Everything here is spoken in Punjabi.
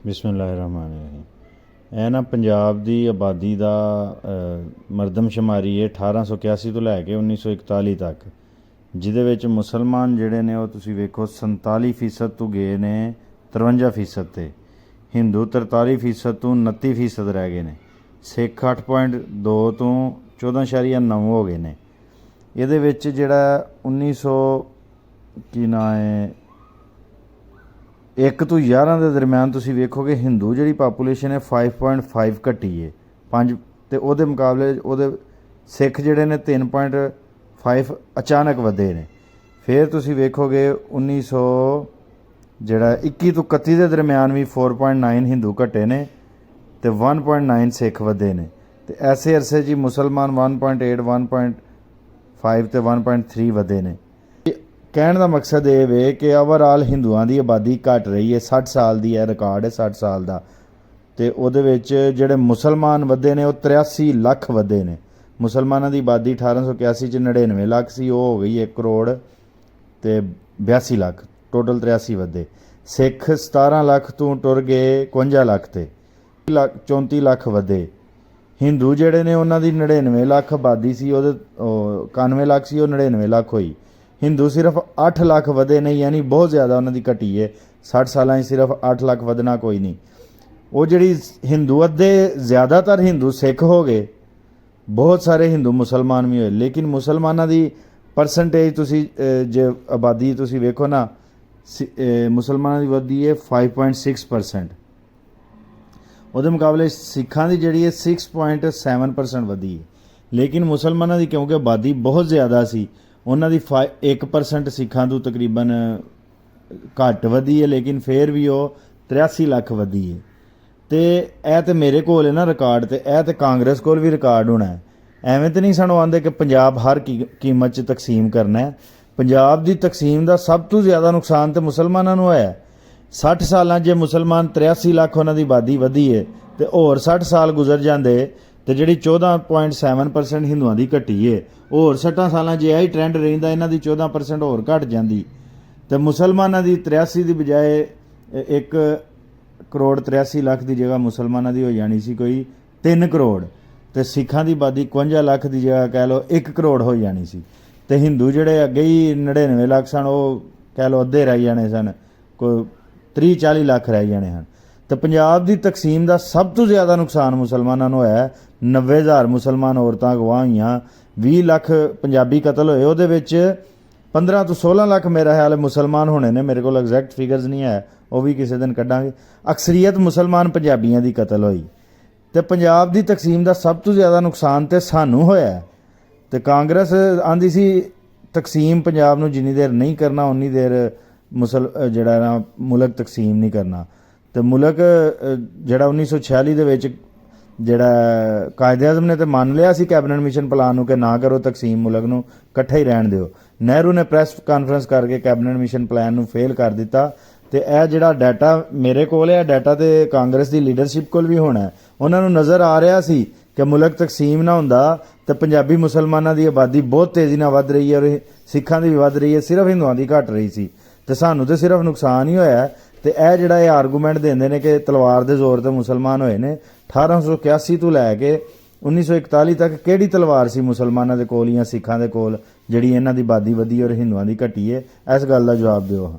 ਬਿਸਮਿਲ੍ਲਾਹਿਰਰਹਿਮਾਨਿਰਰਹੀਮ। ਇਹ ਨਾ ਪੰਜਾਬ ਦੀ ਆਬਾਦੀ ਦਾ ਮਰਦਮਸ਼ੁਮਾਰੀ ਹੈ 1881 ਤੋਂ ਲੈ ਕੇ 1941 ਤੱਕ, ਜਿਹਦੇ ਵਿੱਚ ਮੁਸਲਮਾਨ ਜਿਹੜੇ ਨੇ ਉਹ ਤੁਸੀਂ ਵੇਖੋ 47% ਤੋਂ ਗਏ ਨੇ 53% ਤੇ, ਹਿੰਦੂ 43% ਤੋਂ 29% ਰਹਿ ਗਏ ਨੇ, ਸਿੱਖ 8.2 ਤੋਂ 14.9 ਹੋ ਗਏ ਨੇ। ਇਹਦੇ ਵਿੱਚ ਜਿਹੜਾ 1900 ਕੀ ਨਾਂ ਹੈ 1 ਤੋਂ 11 ਦੇ ਦਰਮਿਆਨ ਤੁਸੀਂ ਵੇਖੋਗੇ ਹਿੰਦੂ ਜਿਹੜੀ ਪਾਪੂਲੇਸ਼ਨ ਹੈ 5.5 ਘਟੀ ਹੈ 5, ਤੇ ਉਹਦੇ ਮੁਕਾਬਲੇ ਉਹਦੇ ਸਿੱਖ ਜਿਹੜੇ ਨੇ 3.5 ਅਚਾਨਕ ਵਧੇ ਨੇ। ਫਿਰ ਤੁਸੀਂ ਵੇਖੋਗੇ 1900 ਜਿਹੜਾ 21 ਤੋਂ 31 ਦੇ ਦਰਮਿਆਨ ਵੀ 4.9 ਹਿੰਦੂ ਘਟੇ ਨੇ ਤੇ 1.9 ਸਿੱਖ ਵਧੇ ਨੇ, ਤੇ ਐਸੇ ਅਰਸੇ 'ਚ ਮੁਸਲਮਾਨ 1.8 1.5 ਤੇ 1.3 ਵਧੇ ਨੇ। ਕਹਿਣ ਦਾ ਮਕਸਦ ਇਹ ਵੇ ਕਿ ਓਵਰਆਲ ਹਿੰਦੂਆਂ ਦੀ ਆਬਾਦੀ ਘਟ ਰਹੀ ਹੈ। 60 ਸਾਲ ਦੀ ਇਹ ਰਿਕਾਰਡ ਹੈ, 60 ਸਾਲ ਦਾ, ਤੇ ਉਹਦੇ ਵਿੱਚ ਜਿਹੜੇ ਮੁਸਲਮਾਨ ਵਧੇ ਨੇ ਉਹ 83 ਲੱਖ ਵਧੇ ਨੇ। ਮੁਸਲਮਾਨਾਂ ਦੀ ਆਬਾਦੀ 1881 'ਚ 99 ਲੱਖ ਸੀ, ਉਹ ਹੋ ਗਈ 1 ਕਰੋੜ ਤੇ 82 ਲੱਖ, ਟੋਟਲ 83 ਵਧੇ। ਸਿੱਖ 17 ਲੱਖ ਤੋਂ ਟੁਰ ਗਏ 51 ਲੱਖ ਤੇ 34 ਲੱਖ ਵਧੇ। ਹਿੰਦੂ ਜਿਹੜੇ ਨੇ ਉਹਨਾਂ ਦੀ 99 ਲੱਖ ਆਬਾਦੀ ਸੀ, ਉਹਦੇ 91 ਲੱਖ ਸੀ, ਉਹ 99 ਲੱਖ ਹੋਈ। ਹਿੰਦੂ ਸਿਰਫ 8 ਲੱਖ ਵਧੇ ਨੇ, ਯਾਨੀ ਬਹੁਤ ਜ਼ਿਆਦਾ ਉਹਨਾਂ ਦੀ ਘਟੀ ਹੈ। 60 ਸਾਲਾਂ 'ਚ ਸਿਰਫ 8 ਲੱਖ ਵਧਣਾ ਕੋਈ ਨਹੀਂ। ਉਹ ਜਿਹੜੀ ਹਿੰਦੂ ਅੱਧੇ ਜ਼ਿਆਦਾਤਰ ਹਿੰਦੂ ਸਿੱਖ ਹੋ ਗਏ, ਬਹੁਤ ਸਾਰੇ ਹਿੰਦੂ ਮੁਸਲਮਾਨ ਵੀ ਹੋਏ, ਲੇਕਿਨ ਮੁਸਲਮਾਨਾਂ ਦੀ ਪਰਸੈਂਟੇਜ ਤੁਸੀਂ ਜੇ ਆਬਾਦੀ ਤੁਸੀਂ ਵੇਖੋ ਨਾ, ਮੁਸਲਮਾਨਾਂ ਦੀ ਵਧੀ ਹੈ 5.6%, ਉਹਦੇ ਮੁਕਾਬਲੇ ਸਿੱਖਾਂ ਦੀ ਜਿਹੜੀ ਹੈ 6.7% ਵਧੀ ਹੈ। ਲੇਕਿਨ ਮੁਸਲਮਾਨਾਂ ਦੀ ਕਿਉਂਕਿ ਆਬਾਦੀ ਬਹੁਤ ਜ਼ਿਆਦਾ ਸੀ, ਉਹਨਾਂ ਦੀ 1% ਸਿੱਖਾਂ ਤੋਂ ਤਕਰੀਬਨ ਘੱਟ ਵਧੀ ਹੈ, ਲੇਕਿਨ ਫਿਰ ਵੀ ਉਹ 83 ਲੱਖ ਵਧੀ ਹੈ। ਤੇ ਇਹ ਤੇ ਮੇਰੇ ਕੋਲ ਹੈ ਨਾ ਰਿਕਾਰਡ, ਤੇ ਇਹ ਤੇ ਕਾਂਗਰਸ ਕੋਲ ਵੀ ਰਿਕਾਰਡ ਹੋਣਾ ਹੈ। ਐਵੇਂ ਤੇ ਨਹੀਂ ਸਾਨੂੰ ਆਉਂਦੇ ਕਿ ਪੰਜਾਬ ਹਰ ਕੀਮਤ 'ਚ ਤਕਸੀਮ ਕਰਨਾ ਹੈ। ਪੰਜਾਬ ਦੀ ਤਕਸੀਮ ਦਾ ਸਭ ਤੋਂ ਜ਼ਿਆਦਾ ਨੁਕਸਾਨ ਤੇ ਮੁਸਲਮਾਨਾਂ ਨੂੰ ਹੋਇਆ। 60 ਸਾਲਾਂ 'ਚ ਜੇ ਮੁਸਲਮਾਨ 83 ਲੱਖ ਉਹਨਾਂ ਦੀ ਆਬਾਦੀ ਵਧੀ ਹੈ, ਤੇ ਹੋਰ 60 ਸਾਲ ਗੁਜ਼ਰ ਜਾਂਦੇ ਤੇ ਜਿਹੜੀ 14.7% ਹਿੰਦੂਆਂ ਦੀ ਘਟੀ ਹੈ, ਹੋਰ 60 ਸਾਲਾਂ 'ਚ ਇਹ ਹੀ ਟ੍ਰੈਂਡ ਰਹਿੰਦਾ, ਇਹਨਾਂ ਦੀ 14% ਹੋਰ ਘਟ ਜਾਂਦੀ, ਤੇ ਮੁਸਲਮਾਨਾਂ ਦੀ 83 ਦੀ ਬਜਾਏ 1 ਕਰੋੜ 83 ਲੱਖ ਦੀ ਜਗ੍ਹਾ ਮੁਸਲਮਾਨਾਂ ਦੀ ਹੋ ਜਾਣੀ ਸੀ ਕੋਈ 3 ਕਰੋੜ, ਤੇ ਸਿੱਖਾਂ ਦੀ ਆਬਾਦੀ 51 ਲੱਖ ਦੀ ਜਗ੍ਹਾ ਕਹਿ ਲਓ 1 ਕਰੋੜ ਹੋ ਜਾਣੀ ਸੀ, ਤੇ ਹਿੰਦੂ ਜਿਹੜੇ ਅੱਗੇ ਹੀ 99 ਲੱਖ ਸਨ ਉਹ ਕਹਿ ਲਓ ਅੱਧੇ ਰਹਿ ਜਾਣੇ ਸਨ, ਕੋਈ 30-40 ਲੱਖ ਰਹਿ ਜਾਣੇ ਹਨ। ਤੇ ਪੰਜਾਬ ਦੀ ਤਕਸੀਮ ਦਾ ਸਭ ਤੋਂ ਜ਼ਿਆਦਾ ਨੁਕਸਾਨ ਮੁਸਲਮਾਨਾਂ ਨੂੰ ਹੋਇਆ। 90,000 ਮੁਸਲਮਾਨ ਔਰਤਾਂ ਅਗਵਾ ਹੋਈਆਂ, 20 ਲੱਖ ਪੰਜਾਬੀ ਕਤਲ ਹੋਏ, ਉਹਦੇ ਵਿੱਚ 15 ਤੋਂ 16 ਲੱਖ ਮੇਰਾ ਖਿਆਲ ਮੁਸਲਮਾਨ ਹੋਣੇ ਨੇ। ਮੇਰੇ ਕੋਲ ਐਗਜ਼ੈਕਟ ਫਿਗਰਸ ਨਹੀਂ ਹੈ, ਉਹ ਵੀ ਕਿਸੇ ਦਿਨ ਕੱਢਾਂਗੇ। ਅਕਸਰੀਅਤ ਮੁਸਲਮਾਨ ਪੰਜਾਬੀਆਂ ਦੀ ਕਤਲ ਹੋਈ, ਤੇ ਪੰਜਾਬ ਦੀ ਤਕਸੀਮ ਦਾ ਸਭ ਤੋਂ ਜ਼ਿਆਦਾ ਨੁਕਸਾਨ ਤੇ ਸਾਨੂੰ ਹੋਇਆ। ਤੇ ਕਾਂਗਰਸ ਆਂਦੀ ਸੀ ਤਕਸੀਮ ਪੰਜਾਬ ਨੂੰ ਜਿੰਨੀ ਦੇਰ ਨਹੀਂ ਕਰਨਾ ਉਨੀ ਦੇਰ ਜਿਹੜਾ ਨਾ ਮੁਲਕ ਤਕਸੀਮ ਨਹੀਂ ਕਰਨਾ। ਤੇ ਮੁਲਕ ਜਿਹੜਾ 1946 ਦੇ ਵਿੱਚ ਜਿਹੜਾ ਕਾਇਦੇ ਆਜ਼ਮ ਨੇ ਤੇ ਮੰਨ ਲਿਆ ਸੀ ਕੈਬਨਿਟ ਮਿਸ਼ਨ ਪਲਾਨ ਨੂੰ ਕਿ ਨਾ ਕਰੋ ਤਕਸੀਮ, ਮੁਲਕ ਨੂੰ ਇਕੱਠਾ ਹੀ ਰਹਿਣ ਦਿਓ। ਨਹਿਰੂ ਨੇ ਪ੍ਰੈਸ ਕਾਨਫਰੰਸ ਕਰਕੇ ਕੈਬਨਿਟ ਮਿਸ਼ਨ ਪਲਾਨ ਨੂੰ ਫੇਲ ਕਰ ਦਿੱਤਾ। ਤੇ ਇਹ ਜਿਹੜਾ ਡਾਟਾ ਮੇਰੇ ਕੋਲ ਹੈ, ਡਾਟਾ ਤੇ ਕਾਂਗਰਸ ਦੀ ਲੀਡਰਸ਼ਿਪ ਕੋਲ ਵੀ ਹੋਣਾ। ਉਹਨਾਂ ਨੂੰ ਨਜ਼ਰ ਆ ਰਿਹਾ ਸੀ ਕਿ ਮੁਲਕ ਤਕਸੀਮ ਨਾ ਹੁੰਦਾ ਤੇ ਪੰਜਾਬੀ ਮੁਸਲਮਾਨਾਂ ਦੀ ਆਬਾਦੀ ਬਹੁਤ ਤੇਜ਼ੀ ਨਾਲ ਵੱਧ ਰਹੀ ਹੈ ਔਰ ਸਿੱਖਾਂ ਦੀ ਵੀ ਵੱਧ ਰਹੀ ਹੈ, ਸਿਰਫ ਹਿੰਦੂਆਂ ਦੀ ਘਟ ਰਹੀ ਸੀ, ਤੇ ਸਾਨੂੰ ਤੇ ਸਿਰਫ ਨੁਕਸਾਨ ਹੀ ਹੋਇਆ। ਤੇ ਇਹ ਜਿਹੜਾ ਇਹ ਆਰਗੂਮੈਂਟ ਦਿੰਦੇ ਨੇ ਕਿ ਤਲਵਾਰ ਦੇ ਜ਼ੋਰ ਤੇ ਮੁਸਲਮਾਨ ਹੋਏ ਨੇ, 1881 ਤੋਂ ਲੈ ਕੇ 1941 ਤੱਕ ਕਿਹੜੀ ਤਲਵਾਰ ਸੀ ਮੁਸਲਮਾਨਾਂ ਦੇ ਕੋਲ ਜਾਂ ਸਿੱਖਾਂ ਦੇ ਕੋਲ ਜਿਹੜੀ ਇਹਨਾਂ ਦੀ ਆਬਾਦੀ ਵਧੀ ਔਰ ਹਿੰਦੂਆਂ ਦੀ ਘਟੀ ਹੈ? ਇਸ ਗੱਲ ਦਾ ਜਵਾਬ ਦਿਓ।